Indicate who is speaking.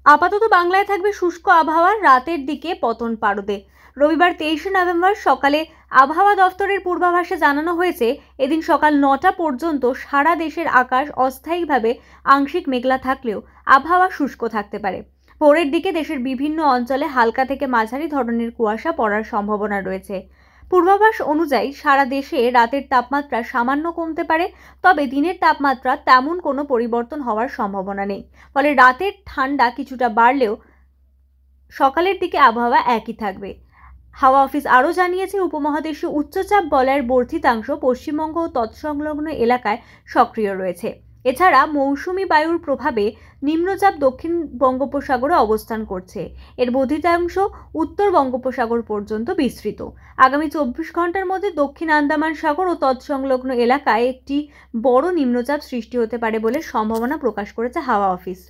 Speaker 1: আপাতত বাংলায় থাকবে শুষ্ক আবহাওয়া, রাতের দিকে পতন পারদে। রবিবার 23শে নভেম্বর সকালে আবহাওয়া দফতরের পূর্বাভাসে জানানো হয়েছে, এদিন সকাল 9টা পর্যন্ত সারা দেশের আকাশ অস্থায়ীভাবে আংশিক মেঘলা থাকলেও আবহাওয়া শুষ্ক থাকতে পারে। ভোরের দিকে দেশের বিভিন্ন অঞ্চলে হালকা থেকে মাঝারি ধরনের কুয়াশা পড়ার সম্ভাবনা রয়েছে। পূর্বাভাস অনুযায়ী সারা দেশে রাতের তাপমাত্রা সামান্য কমতে পারে, তবে দিনের তাপমাত্রা তেমন কোনো পরিবর্তন হওয়ার সম্ভাবনা নেই। ফলে রাতের ঠান্ডা কিছুটা বাড়লেও সকালের দিকে আবহাওয়া একই থাকবে। হাওয়া অফিস আরও জানিয়েছে, উপমহাদেশীয় উচ্চচাপ বলয়ের বর্ধিতাংশ পশ্চিমবঙ্গ ও তৎসংলগ্ন এলাকায় সক্রিয় রয়েছে। এছাড়া মৌসুমি বায়ুর প্রভাবে নিম্নচাপ দক্ষিণ বঙ্গোপসাগরে অবস্থান করছে। এর বর্ধিতাংশ উত্তর বঙ্গোপসাগর পর্যন্ত বিস্তৃত। আগামী 24 ঘন্টার মধ্যে দক্ষিণ আন্দামান সাগর ও তৎসংলগ্ন এলাকায় একটি বড় নিম্নচাপ সৃষ্টি হতে পারে বলে সম্ভাবনা প্রকাশ করেছে হাওয়া অফিস।